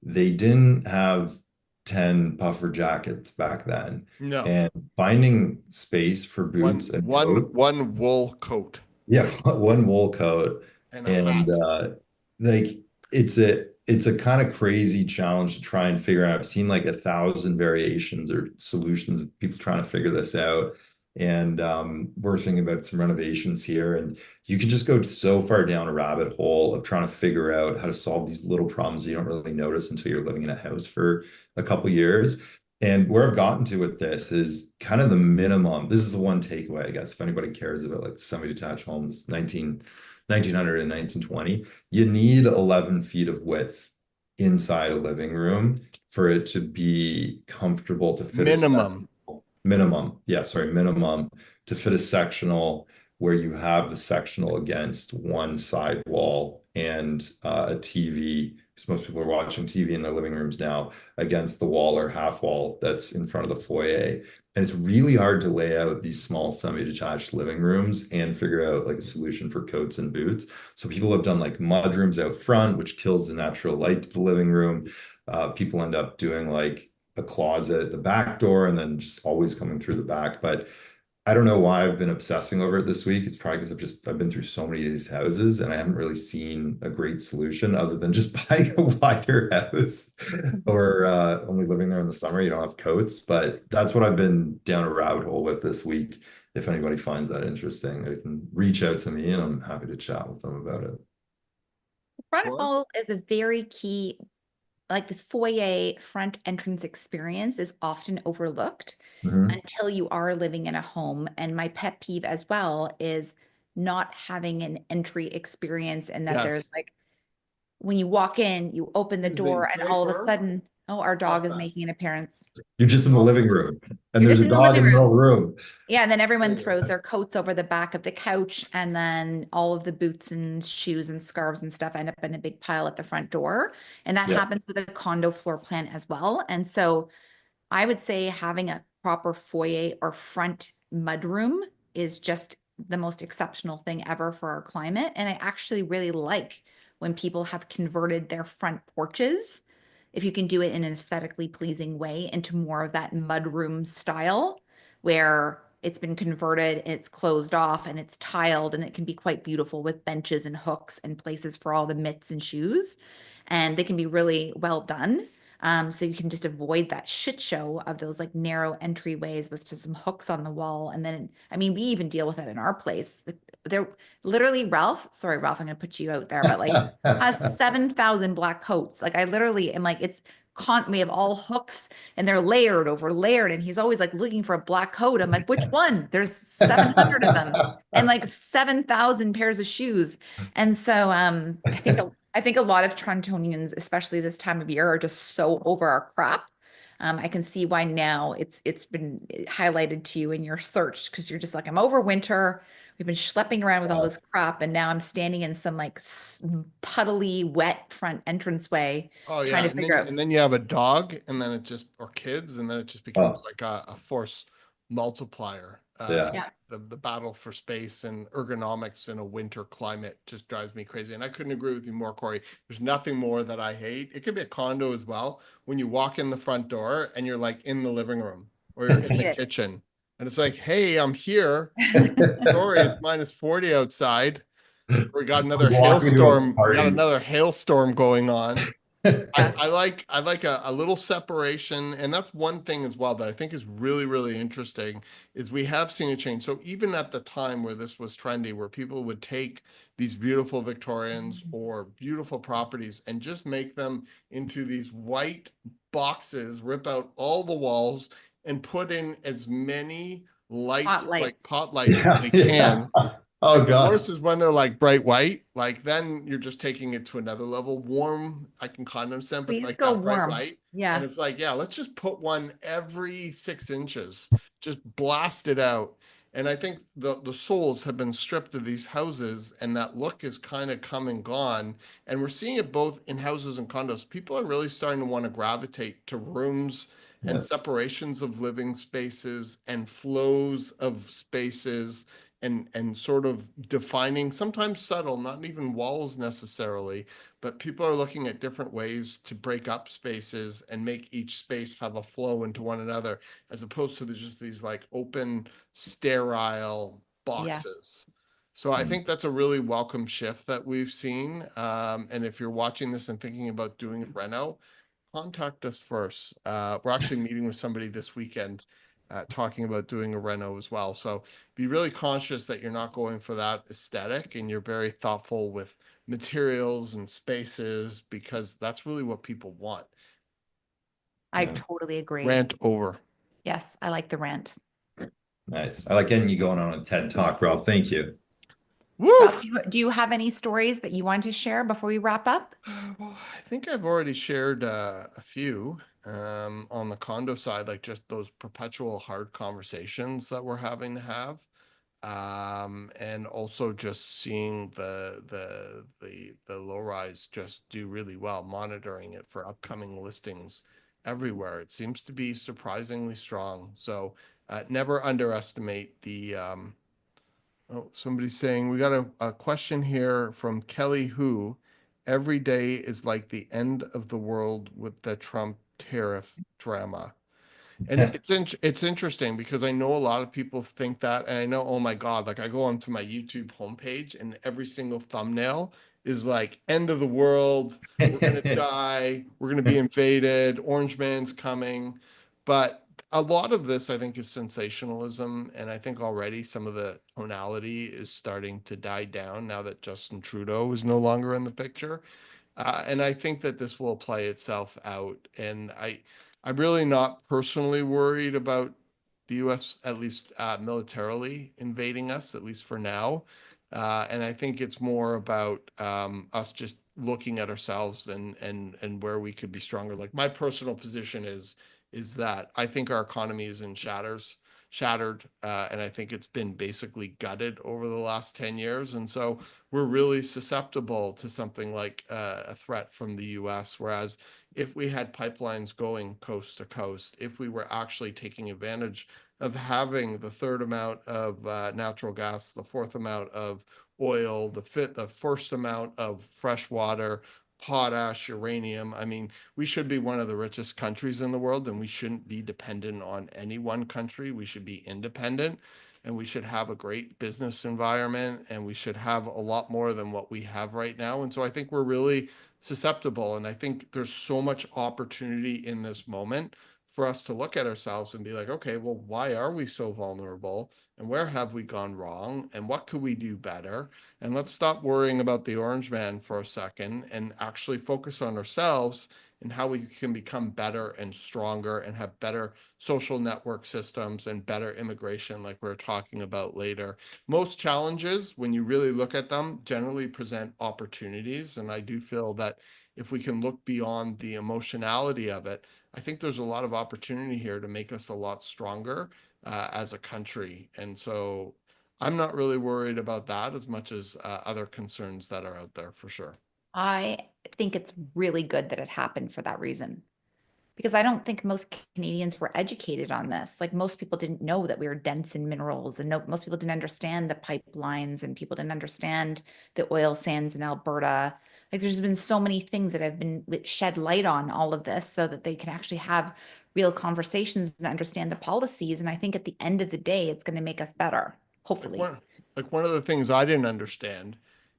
they didn't have 10 puffer jackets back then. No, And finding space for one boots and one coats, one wool coat yeah, one wool coat. and a And hat. like it's a kind of crazy challenge to try and figure out. I've seen like 1,000 variations or solutions of people trying to figure this out. And we're thinking about some renovations here, and you can just go so far down a rabbit hole of trying to figure out how to solve these little problems you don't really notice until you're living in a house for a couple years. And where I've gotten to with this is kind of the minimum. This is the one takeaway, I guess, if anybody cares about like semi-detached homes, 1900 and 1920, you need 11 feet of width inside a living room for it to be comfortable to fit a Minimum. minimum. Yeah, sorry, minimum to fit a sectional where you have the sectional against one side wall and a TV, because most people are watching TV in their living rooms now, against the wall or half wall that's in front of the foyer. And it's really hard to lay out these small semi-detached living rooms and figure out like a solution for coats and boots. So people have done like mud rooms out front, which kills the natural light to the living room. People end up doing like a closet at the back door and then just always coming through the back. But I don't know why I've been obsessing over it this week. It's probably because I've been through so many of these houses and I haven't really seen a great solution other than just buying a wider house or only living there in the summer. You don't have coats, but that's what I've been down a rabbit hole with this week. If anybody finds that interesting, they can reach out to me and I'm happy to chat with them about it. Front Sure. hall is a very key, like the foyer front entrance experience is often overlooked Mhm. until you are living in a home. And my pet peeve as well is not having an entry experience, and that there's Yes. like when you walk in, you open the door, and all of a sudden, oh, our dog Stop is that. making an appearance. You're just in the living room and You're there's just a in the dog living in the room. middle of the room. Yeah, and then everyone throws their coats over the back of the couch, and then all of the boots and shoes and scarves and stuff end up in a big pile at the front door. And that Yeah. happens with a condo floor plan as well. And so I would say having a proper foyer or front mudroom is just the most exceptional thing ever for our climate. And I actually really like when people have converted their front porches, if you can do it in an aesthetically pleasing way, into more of that mudroom style where it's been converted and it's closed off and it's tiled and it can be quite beautiful with benches and hooks and places for all the mitts and shoes. And they can be really well done. So you can just avoid that shit show of those like narrow entryways with just some hooks on the wall. And then, I mean, we even deal with it in our place. They're literally Ralph, sorry, Ralph, I'm gonna put you out there, but like has 7,000 black coats. Like I literally am like, we have all hooks and they're layered over layered. And he's always like looking for a black coat. I'm like, which one? There's 700 of them and like 7,000 pairs of shoes. And so I think a lot of Torontonians, especially this time of year, are just so over our crap. I can see why now it's been highlighted to you in your search because you're just like, I'm over winter. We've been schlepping around with all this crap, and now I'm standing in some like puddly, wet front entranceway Oh trying yeah, to figure out. and then you have a dog, and then it just or kids, and then it just becomes Oh, like a force multiplier. yeah. Yeah. The battle for space and ergonomics in a winter climate just drives me crazy. And I couldn't agree with you more, Corey. There's nothing more that I hate. It could be a condo as well. When you walk in the front door and you're like in the living room or you're I in the hate it. kitchen, and it's like, hey, I'm here. Sorry, it's minus 40 outside. We got another Walk into a hailstorm. We got party. another hailstorm going on. I, Yeah. I like I like a little separation, and that's one thing as well that I think is really, really interesting is we have seen a change. So even at the time where this was trendy, where people would take these beautiful Victorians or beautiful properties and just make them into these white boxes, rip out all the walls, and put in as many lights, like Spotlights. pot lights as Yeah, they yeah. can. Oh And the God. worst is when they're like bright white, like then you're just taking it to another level. Warm, I can kind of understand, but Please like go that bright warm. white. And Yeah. it's like, yeah, let's just put one every 6 inches, just blast it out. And I think the souls have been stripped of these houses, and that look is kind of come and gone. And we're seeing it both in houses and condos. People are really starting to want to gravitate to rooms and Yeah. separations of living spaces and flows of spaces and sort of defining, sometimes subtle, not even walls necessarily, but people are looking at different ways to break up spaces and make each space have a flow into one another, as opposed to just these like open, sterile Yeah. boxes. So I Mm. think that's a really welcome shift that we've seen. And if you're watching this and thinking about doing a reno, contact us first. We're actually Yes. meeting with somebody this weekend, talking about doing a reno as well. So be really conscious that you're not going for that aesthetic and you're very thoughtful with materials and spaces because that's really what people want. I Yeah. totally agree. Rant over. Yes, I like the rant. Nice. I like getting you going on a TED Talk, Rob. Thank you. Woo! Ralph, do you have any stories that you want to share before we wrap up? Well, I think I've already shared a few on the condo side, like just those perpetual hard conversations that we're having to have. And also just seeing the low rise just do really well, monitoring it for upcoming listings everywhere. It seems to be surprisingly strong. So never underestimate the oh, somebody's saying we got a question here from Kelly who every day is like the end of the world with the Trump tariff drama. And it's interesting because I know a lot of people think that, and I know, oh my God, like I go onto my YouTube homepage and every single thumbnail is like end of the world, we're gonna die, we're gonna be invaded, Orange Man's coming. But a lot of this, I think, is sensationalism, and I think already some of the tonality is starting to die down now that Justin Trudeau is no longer in the picture. And I think that this will play itself out. And I'm really not personally worried about the U.S., at least militarily, invading us, at least for now. And I think it's more about us just looking at ourselves and where we could be stronger. Like my personal position is that I think our economy is in shattered, and I think it's been basically gutted over the last 10 years. And so we're really susceptible to something like a threat from the US. Whereas if we had pipelines going coast to coast, if we were actually taking advantage of having the third amount of natural gas, the fourth amount of oil, the first amount of fresh water, potash, uranium. I mean, we should be one of the richest countries in the world, and we shouldn't be dependent on any one country. We should be independent, and we should have a great business environment, and we should have a lot more than what we have right now. And so I think we're really susceptible, and I think there's so much opportunity in this moment for us to look at ourselves and be like, okay, well, why are we so vulnerable? And where have we gone wrong? And what could we do better? And let's stop worrying about the orange man for a second and actually focus on ourselves and how we can become better and stronger and have better social network systems and better immigration, like we're talking about later. Most challenges, when you really look at them, generally present opportunities. And I do feel that if we can look beyond the emotionality of it, I think there's a lot of opportunity here to make us a lot stronger as a country. And so I'm not really worried about that as much as other concerns that are out there for sure. I think it's really good that it happened for that reason. Because I don't think most Canadians were educated on this. Like most people didn't know that we were dense in minerals, and most people didn't understand the pipelines, and people didn't understand the oil sands in Alberta. Like there's been so many things that have been shed light on all of this so that they can actually have real conversations and understand the policies. And I think at the end of the day, it's going to make us better, Like hopefully. one of the things I didn't understand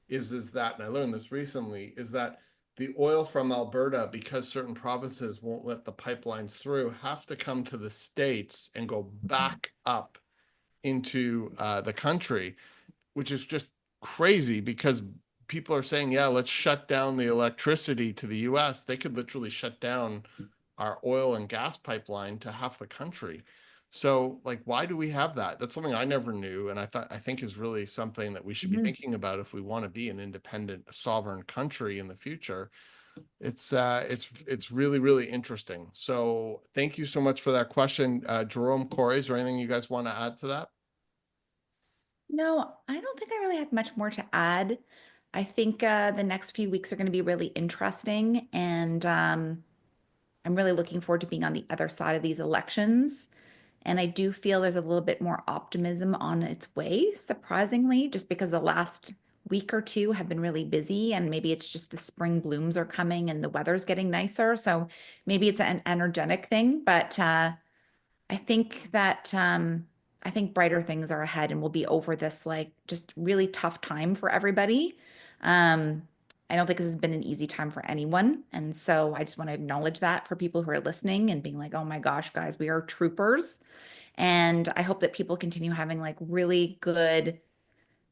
is that, and I learned this recently, is that the oil from Alberta, because certain provinces won't let the pipelines through, have to come to the States and go back up into the country, which is just crazy because people are saying, yeah, let's shut down the electricity to the US. They could literally shut down our oil and gas pipeline to half the country. So, like, why do we have that? That's something I never knew, and I think is really something that we should be Mhm. thinking about if we want to be an independent, sovereign country in the future. It's really really interesting. So, thank you so much for that question, Jerome, Corey. Is there anything you guys want to add to that? No, I don't think I really have much more to add. I think the next few weeks are going to be really interesting, and I'm really looking forward to being on the other side of these elections. And I do feel there's a little bit more optimism on its way, surprisingly, just because the last week or two have been really busy, and maybe it's just the spring blooms are coming and the weather's getting nicer. So maybe it's an energetic thing, but I think that I think brighter things are ahead and we'll be over this like just really tough time for everybody. Um, I don't think this has been an easy time for anyone. And so I just want to acknowledge that for people who are listening and being like, oh my gosh, guys, we are troopers. And I hope that people continue having like really good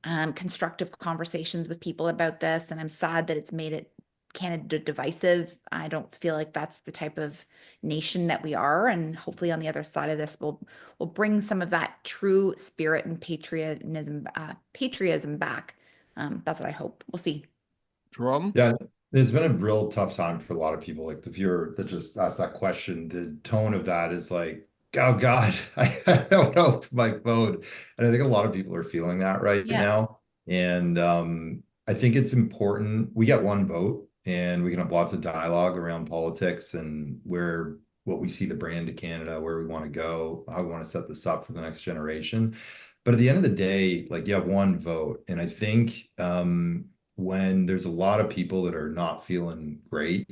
constructive conversations with people about this. And I'm sad that it's made it Canada divisive. I don't feel like that's the type of nation that we are. And hopefully on the other side of this, we'll bring some of that true spirit and patriotism back. That's what I hope. We'll see. Jerome? Yeah, it's been a real tough time for a lot of people. Like the viewer that just asked that question, the tone of that is like, oh God, I don't know my phone. And I think a lot of people are feeling that right Yeah. now. And I think it's important. We get one vote and we can have lots of dialogue around politics and where what we see the brand of Canada, where we want to go, how we want to set this up for the next generation. But at the end of the day, like you have one vote. And I think when there's a lot of people that are not feeling great,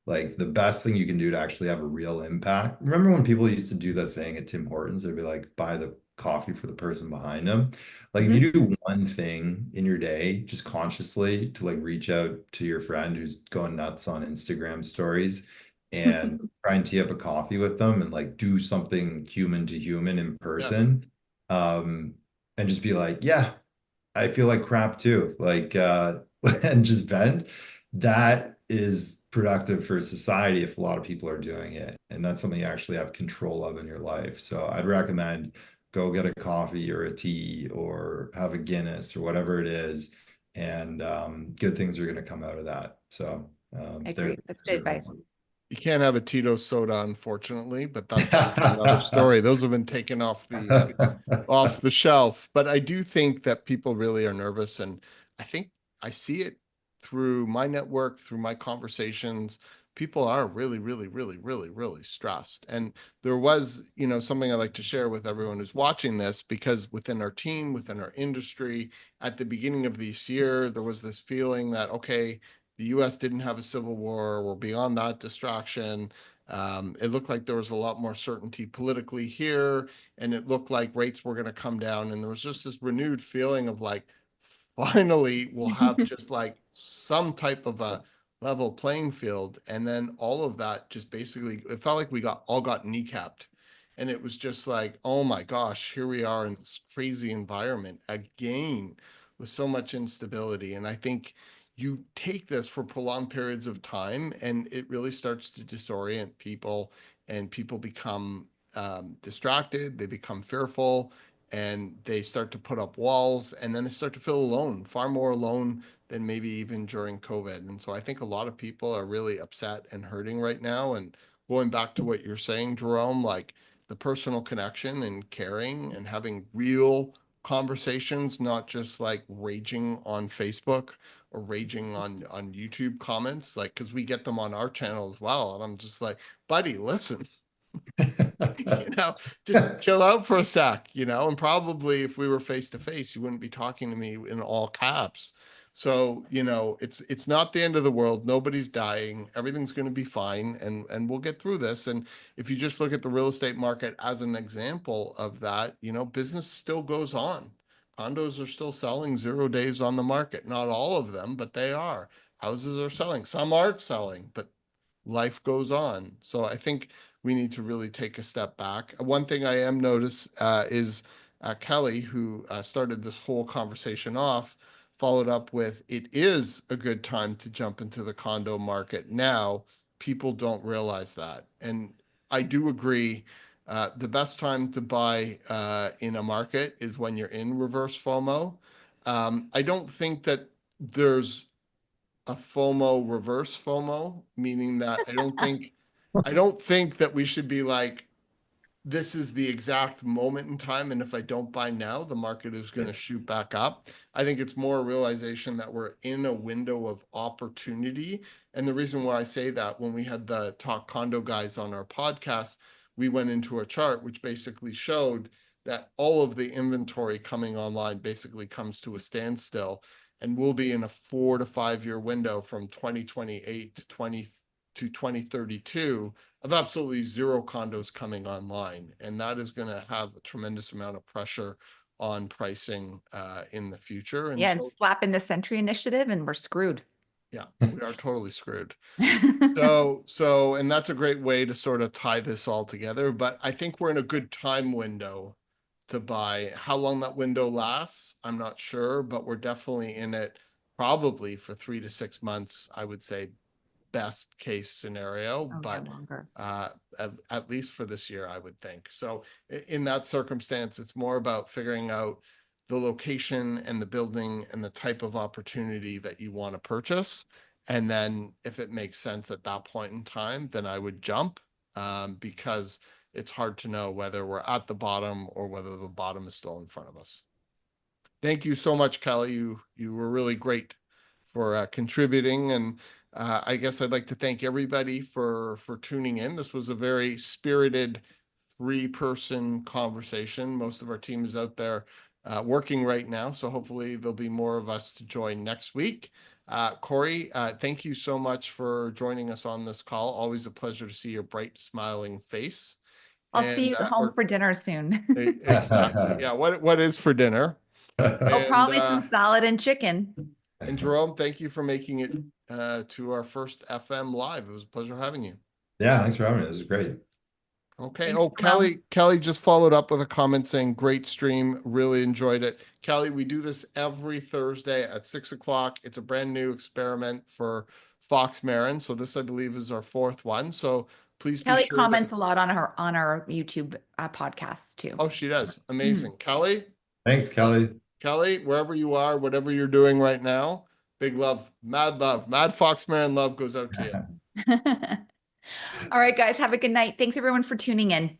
like the best thing you can do to actually have a real impact. Remember when people used to do that thing at Tim Hortons? They'd be like, buy the coffee for the person behind them. Like if Mhm. you do one thing in your day, just consciously to like reach out to your friend who's going nuts on Instagram stories and try and tee up a coffee with them and like do something human to human in Yes. person. Um, and just be like, yeah, I feel like crap too. Like and just vent. That is productive for society if a lot of people are doing it. And that's something you actually have control of in your life. So I'd recommend go get a coffee or a tea or have a Guinness or whatever it is. And good things are going to come out of that. So I there, agree. That's good there's your advice. homework. You can't have a Tito soda, unfortunately, but that would be another story. Those have been taken off the shelf. But I do think that people really are nervous, and I think I see it through my network, through my conversations. People are really, really, really, really, really stressed. And there was, something I like to share with everyone who's watching this, because within our team, within our industry, at the beginning of this year, there was this feeling that, okay, the US didn't have a civil war. We're beyond that distraction. It looked like there was a lot more certainty politically here, and it looked like rates were going to come down. And there was just this renewed feeling of like, finally, we'll have just like some type of a level playing field. And then all of that just basically, it felt like we got kneecapped. And it was just like, oh my gosh, here we are in this crazy environment again with so much instability. And I think you take this for prolonged periods of time and it really starts to disorient people, and people become distracted, they become fearful, and they start to put up walls, and then they start to feel alone, far more alone than maybe even during COVID. And so I think a lot of people are really upset and hurting right now. And going back to what you're saying, Jerome, like the personal connection and caring and having real conversations, not just like raging on Facebook or raging on YouTube comments, like because we get them on our channel as well. And I'm just like, buddy, listen, just chill out for a sec, and probably if we were face to face, you wouldn't be talking to me in all caps. So, it's not the end of the world. Nobody's dying. Everything's going to be fine, and we'll get through this. And if you just look at the real estate market as an example of that, business still goes on. Condos are still selling 0 days on the market. Not all of them, but they are. Houses are selling. Some aren't selling, but life goes on. So I think we need to really take a step back. One thing I am notice is Kelly, who started this whole conversation off, followed up with, it is a good time to jump into the condo market now. People don't realize that. And I do agree. The best time to buy in a market is when you're in reverse FOMO. I don't think that there's a FOMO, reverse FOMO, meaning that I don't think that we should be like, this is the exact moment in time, and if I don't buy now, the market is going to shoot back up. I think it's more a realization that we're in a window of opportunity. And the reason why I say that, when we had the Talk Condo guys on our podcast, we went into a chart which basically showed that all of the inventory coming online basically comes to a standstill, and we'll be in a 4 to 5 year window from 2028 to 2032 of absolutely zero condos coming online. And that is going to have a tremendous amount of pressure on pricing in the future. And Yeah, and so, slap in the Century Initiative and we're screwed. yeah, we are totally screwed. And that's a great way to sort of tie this all together. But I think we're in a good time window to buy. How long that window lasts, I'm not sure, but we're definitely in it probably for 3 to 6 months, I would say, best case scenario, Oh, yeah, but longer. at least for this year, I would think. So in that circumstance, it's more about figuring out the location and the building and the type of opportunity that you want to purchase. And then if it makes sense at that point in time, then I would jump, because it's hard to know whether we're at the bottom or whether the bottom is still in front of us. Thank you so much, Kelly. You were really great for contributing. And I guess I'd like to thank everybody for tuning in. This was a very spirited 3-person conversation. Most of our team is out there working right now, so hopefully there'll be more of us to join next week. Corey, thank you so much for joining us on this call. Always a pleasure to see your bright, smiling face. I'll see you home for dinner soon. Exactly. Yeah. What is for dinner? Oh, probably And, some salad and chicken. And Jerome, thank you for making it to our first FM live. It was a pleasure having you. Yeah, thanks for having me. This is great. Okay. Thanks, Kelly just followed up with a comment saying, great stream, really enjoyed it. Kelly, we do this every Thursday at 6 o'clock. It's a brand new experiment for Fox Marin. So this, I believe, is our 4th one. So please Kelly be sure comments a lot on our YouTube podcasts too. Oh, she does. Amazing. Kelly, Thanks, Kelly. wherever you are, whatever you're doing right now, big love, mad Fox Marin love goes out to you. All right, guys, have a good night. Thanks everyone for tuning in.